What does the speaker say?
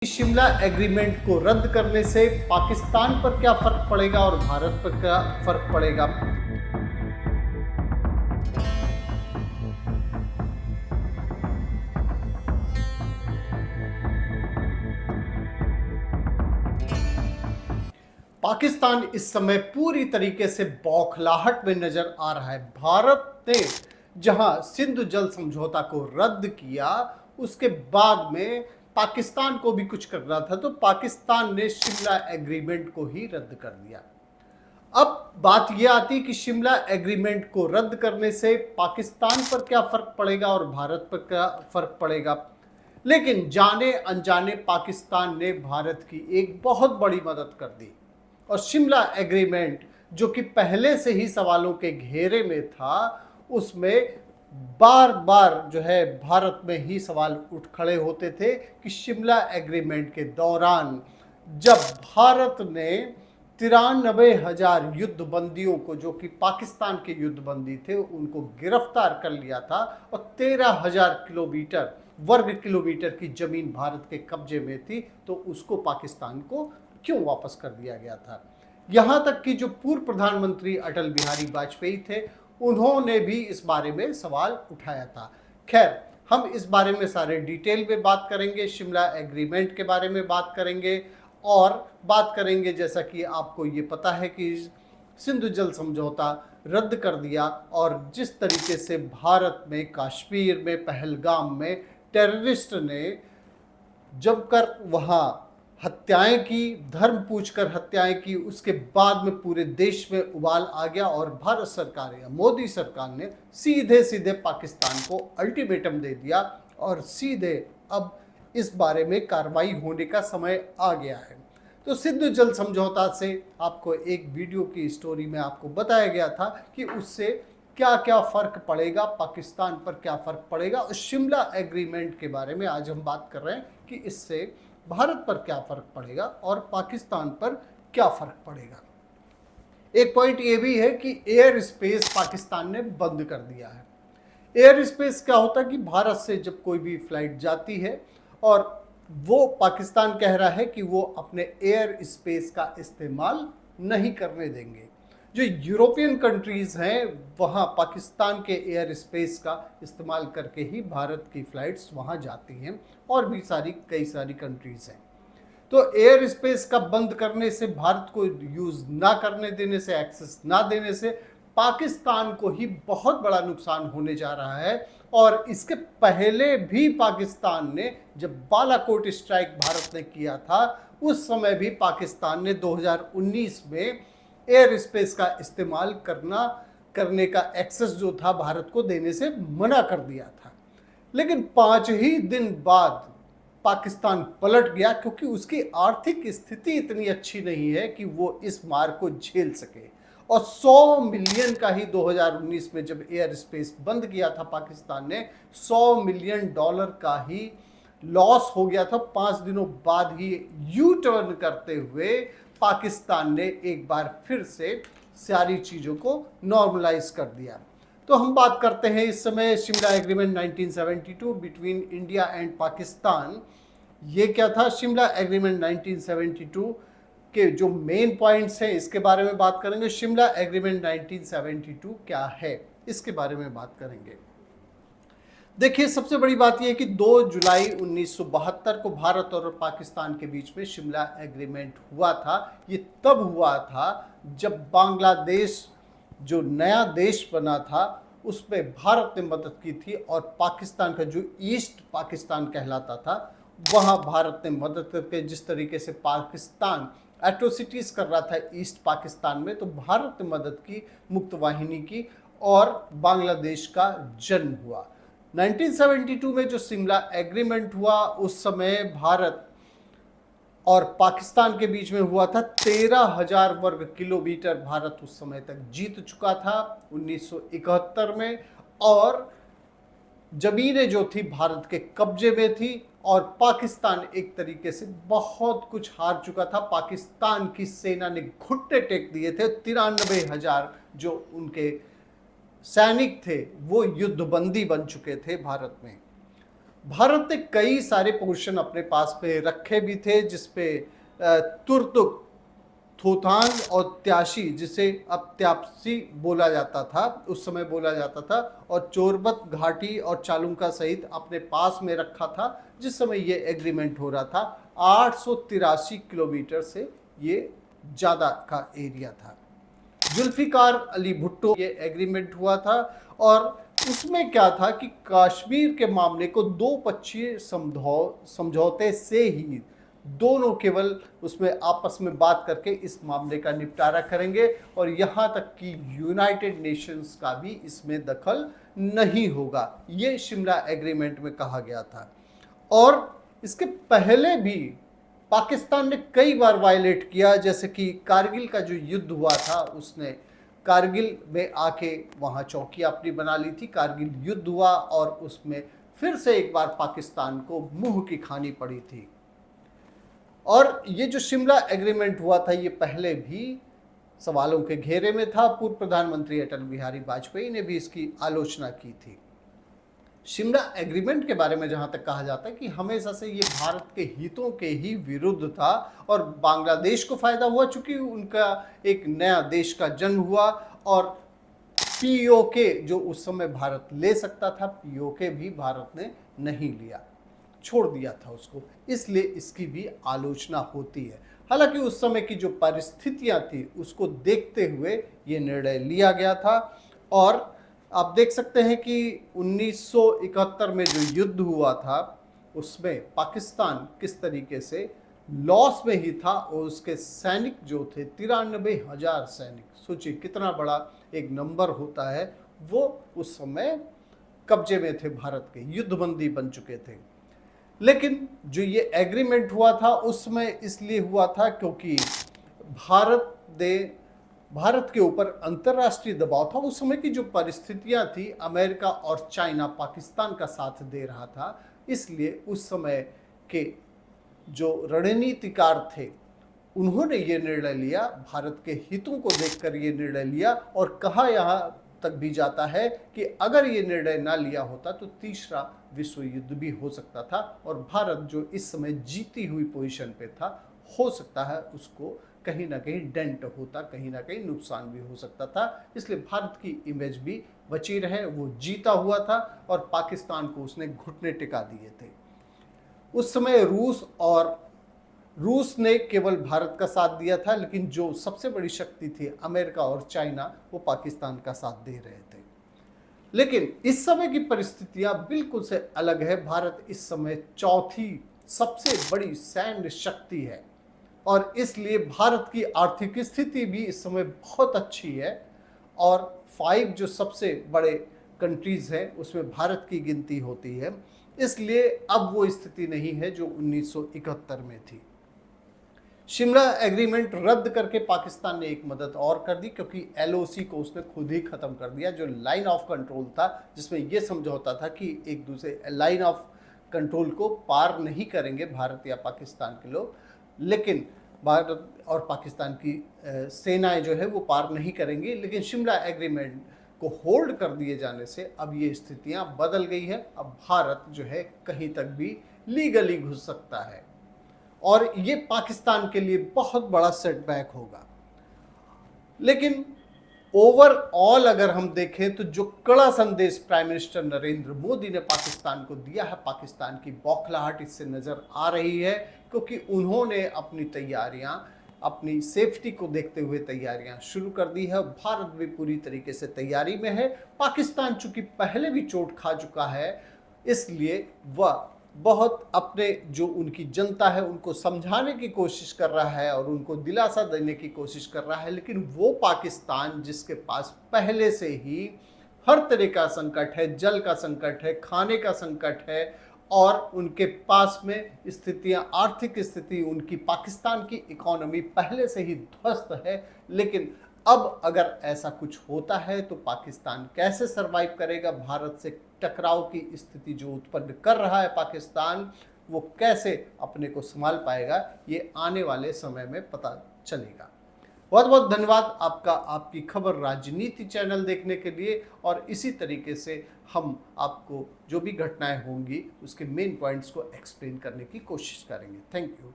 Shimla agreement को रद्द करने से पाकिस्तान पर क्या फर्क पड़ेगा और भारत पर क्या फर्क पड़ेगा। पाकिस्तान इस समय पूरी तरीके से बौखलाहट में नजर आ रहा है। भारत ने जहां सिंधु जल समझौता को रद्द किया, उसके बाद में पाकिस्तान को भी कुछ करना था, तो पाकिस्तान ने शिमला एग्रीमेंट को ही रद्द कर दिया। अब बात यह आती कि शिमला एग्रीमेंट को रद्द करने से पाकिस्तान पर क्या फर्क पड़ेगा और भारत पर क्या फर्क पड़ेगा। लेकिन जाने अनजाने पाकिस्तान ने भारत की एक बहुत बड़ी मदद कर दी और शिमला एग्रीमेंट, जो कि पहले से ही सवालों के घेरे में था, उसमें बार बार जो है भारत में ही सवाल उठ खड़े होते थे कि शिमला एग्रीमेंट के दौरान जब भारत ने 93,000 युद्ध बंदियों को, जो कि पाकिस्तान के युद्ध बंदी थे, उनको गिरफ्तार कर लिया था और 13,000 किलोमीटर वर्ग किलोमीटर की जमीन भारत के कब्जे में थी, तो उसको पाकिस्तान को क्यों वापस कर दिया गया था। यहाँ तक कि जो पूर्व प्रधानमंत्री अटल बिहारी वाजपेयी थे, उन्होंने भी इस बारे में सवाल उठाया था। खैर, हम इस बारे में सारे डिटेल में बात करेंगे, शिमला एग्रीमेंट के बारे में बात करेंगे और बात करेंगे, जैसा कि आपको ये पता है कि सिंधु जल समझौता रद्द कर दिया और जिस तरीके से भारत में कश्मीर में पहलगाम में टेररिस्ट ने जमकर वहाँ हत्याएं की, धर्म पूछकर हत्याएं की, उसके बाद में पूरे देश में उबाल आ गया और भारत सरकार या मोदी सरकार ने सीधे सीधे पाकिस्तान को अल्टीमेटम दे दिया और सीधे अब इस बारे में कार्रवाई होने का समय आ गया है। तो सिंधु जल समझौता से आपको एक वीडियो की स्टोरी में आपको बताया गया था कि उससे क्या क्या फर्क पड़ेगा, पाकिस्तान पर क्या फर्क पड़ेगा, और शिमला एग्रीमेंट के बारे में आज हम बात कर रहे हैं कि इससे भारत पर क्या फर्क पड़ेगा और पाकिस्तान पर क्या फर्क पड़ेगा। एक पॉइंट ये भी है कि एयर स्पेस पाकिस्तान ने बंद कर दिया है। एयर स्पेस क्या होता है कि भारत से जब कोई भी फ्लाइट जाती है और वो पाकिस्तान कह रहा है कि वो अपने एयर स्पेस का इस्तेमाल नहीं करने देंगे। जो यूरोपियन कंट्रीज़ हैं, वहाँ पाकिस्तान के एयर स्पेस का इस्तेमाल करके ही भारत की फ़्लाइट्स वहाँ जाती हैं और भी कई सारी कंट्रीज़ हैं। तो एयर स्पेस का बंद करने से, भारत को यूज़ ना करने देने से, एक्सेस ना देने से पाकिस्तान को ही बहुत बड़ा नुकसान होने जा रहा है। और इसके पहले भी पाकिस्तान ने, जब बालाकोट स्ट्राइक भारत ने किया था, उस समय भी पाकिस्तान ने 2019 में एयर स्पेस का इस्तेमाल करने का एक्सेस जो था भारत को देने से मना कर दिया था। लेकिन 5 ही दिन बाद पाकिस्तान पलट गया, क्योंकि उसकी आर्थिक स्थिति इतनी अच्छी नहीं है कि वो इस मार को झेल सके। और 100 मिलियन का ही 2019 में जब एयर स्पेस बंद किया था पाकिस्तान ने, $100 मिलियन का ही लॉस हो गया था। 5 दिनों बाद ही यू टर्न करते हुए पाकिस्तान ने एक बार फिर से सारी चीज़ों को नॉर्मलाइज कर दिया। तो हम बात करते हैं इस समय Shimla agreement 1972 between India and Pakistan. ये क्या था? शिमला एग्रीमेंट 1972 के जो मेन पॉइंट्स हैं, इसके बारे में बात करेंगे। शिमला एग्रीमेंट 1972 क्या है, इसके बारे में बात करेंगे। देखिए, सबसे बड़ी बात यह है कि 2 जुलाई 1972 को भारत और पाकिस्तान के बीच में शिमला एग्रीमेंट हुआ था। ये तब हुआ था जब बांग्लादेश जो नया देश बना था, उसमें भारत ने मदद की थी और पाकिस्तान का जो ईस्ट पाकिस्तान कहलाता था, वहाँ भारत ने मदद करके, जिस तरीके से पाकिस्तान एट्रोसिटीज़ कर रहा था ईस्ट पाकिस्तान में, तो भारत ने मदद की, मुक्त वाहिनी की और बांग्लादेश का जन्म हुआ। 1972 में जो शिमला एग्रीमेंट हुआ, उस समय भारत और पाकिस्तान के बीच में हुआ था। 13,000 वर्ग किलोमीटर भारत उस समय तक जीत चुका था 1971 में, और जमीनें जो थी भारत के कब्जे में थी और पाकिस्तान एक तरीके से बहुत कुछ हार चुका था। पाकिस्तान की सेना ने घुटने टेक दिए थे। 93,000 जो उनके सैनिक थे वो युद्धबंदी बन चुके थे भारत में। भारत ने कई सारे पोर्शन अपने पास पे रखे भी थे, जिसपे तुर्तुक, थोथान और त्याशी, जिसे अब त्यापसी बोला जाता था, उस समय बोला जाता था, और चोरबत घाटी और चालुका सहित अपने पास में रखा था। जिस समय ये एग्रीमेंट हो रहा था, 883 किलोमीटर से ये ज़्यादा का एरिया था। जुल्फिकार अली भुट्टो ये एग्रीमेंट हुआ था, और उसमें क्या था कि कश्मीर के मामले को दो पक्षीय समझौते से ही दोनों केवल उसमें आपस में बात करके इस मामले का निपटारा करेंगे, और यहाँ तक कि यूनाइटेड नेशंस का भी इसमें दखल नहीं होगा, ये शिमला एग्रीमेंट में कहा गया था। और इसके पहले भी पाकिस्तान ने कई बार वायलेट किया, जैसे कि कारगिल का जो युद्ध हुआ था, उसने कारगिल में आके वहाँ चौकी अपनी बना ली थी। कारगिल युद्ध हुआ और उसमें फिर से एक बार पाकिस्तान को मुंह की खानी पड़ी थी। और ये जो शिमला एग्रीमेंट हुआ था, ये पहले भी सवालों के घेरे में था। पूर्व प्रधानमंत्री अटल बिहारी वाजपेयी ने भी इसकी आलोचना की थी। शिमला एग्रीमेंट के बारे में जहां तक कहा जाता है कि हमेशा से ये भारत के हितों के ही विरुद्ध था, और बांग्लादेश को फायदा हुआ चूंकि उनका एक नया देश का जन्म हुआ, और पीओके जो उस समय भारत ले सकता था, पीओके भी भारत ने नहीं लिया, छोड़ दिया था उसको, इसलिए इसकी भी आलोचना होती है। हालांकि उस समय की जो परिस्थितियां थी उसको देखते हुए ये निर्णय लिया गया था। और आप देख सकते हैं कि 1971 में जो युद्ध हुआ था, उसमें पाकिस्तान किस तरीके से लॉस में ही था, और उसके सैनिक जो थे 93,000 सैनिक, सोचिए कितना बड़ा एक नंबर होता है, वो उस समय कब्जे में थे भारत के, युद्धबंदी बन चुके थे। लेकिन जो ये एग्रीमेंट हुआ था उसमें इसलिए हुआ था क्योंकि भारत के ऊपर अंतर्राष्ट्रीय दबाव था। उस समय की जो परिस्थितियां थी, अमेरिका और चाइना पाकिस्तान का साथ दे रहा था, इसलिए उस समय के जो रणनीतिकार थे उन्होंने ये निर्णय लिया, भारत के हितों को देखकर ये निर्णय लिया, और कहा यहाँ तक भी जाता है कि अगर ये निर्णय ना लिया होता तो तीसरा विश्व युद्ध भी हो सकता था, और भारत जो इस समय जीती हुई पोजीशन पे था, हो सकता है उसको कहीं ना कहीं डेंट होता, कहीं ना कहीं नुकसान भी हो सकता था। इसलिए भारत की इमेज भी बची रहे, वो जीता हुआ था, और पाकिस्तान को उसने घुटने टिका दिए थे। उस समय रूस ने केवल भारत का साथ दिया था, लेकिन जो सबसे बड़ी शक्ति थी अमेरिका और चाइना, वो पाकिस्तान का साथ दे रहे थे। लेकिन इस समय की परिस्थितियां बिल्कुल से अलग है। भारत इस समय चौथी सबसे बड़ी सैन्य शक्ति है, और इसलिए भारत की आर्थिक स्थिति भी इस समय बहुत अच्छी है, और 5 जो सबसे बड़े कंट्रीज हैं उसमें भारत की गिनती होती है। इसलिए अब वो स्थिति नहीं है जो 1971 में थी। शिमला एग्रीमेंट रद्द करके पाकिस्तान ने एक मदद और कर दी, क्योंकि एलओसी को उसने खुद ही खत्म कर दिया, जो लाइन ऑफ कंट्रोल था, जिसमें यह समझौता था कि एक दूसरे लाइन ऑफ कंट्रोल को पार नहीं करेंगे भारत या पाकिस्तान के लोग, लेकिन भारत और पाकिस्तान की सेनाएं जो है वो पार नहीं करेंगी। लेकिन शिमला एग्रीमेंट को होल्ड कर दिए जाने से अब ये स्थितियां बदल गई है। अब भारत जो है कहीं तक भी लीगली घुस सकता है, और ये पाकिस्तान के लिए बहुत बड़ा सेटबैक होगा। लेकिन ओवरऑल अगर हम देखें तो जो कड़ा संदेश प्राइम मिनिस्टर नरेंद्र मोदी ने पाकिस्तान को दिया है, पाकिस्तान की बौखलाहट इससे नजर आ रही है, क्योंकि उन्होंने अपनी तैयारियां, अपनी सेफ्टी को देखते हुए तैयारियां शुरू कर दी है। भारत भी पूरी तरीके से तैयारी में है। पाकिस्तान चूंकि पहले भी चोट खा चुका है, इसलिए वह बहुत अपने जो उनकी जनता है उनको समझाने की कोशिश कर रहा है और उनको दिलासा देने की कोशिश कर रहा है। लेकिन वो पाकिस्तान जिसके पास पहले से ही हर तरह का संकट है, जल का संकट है, खाने का संकट है, और उनके पास में स्थितियां, आर्थिक स्थिति, उनकी पाकिस्तान की इकोनॉमी पहले से ही ध्वस्त है। लेकिन अब अगर ऐसा कुछ होता है तो पाकिस्तान कैसे सरवाइव करेगा, भारत से टकराव की स्थिति जो उत्पन्न कर रहा है पाकिस्तान, वो कैसे अपने को संभाल पाएगा, ये आने वाले समय में पता चलेगा। बहुत बहुत धन्यवाद आपका, आपकी खबर राजनीति चैनल देखने के लिए। और इसी तरीके से हम आपको जो भी घटनाएं होंगी उसके मेन पॉइंट्स को एक्सप्लेन करने की कोशिश करेंगे। Thank you.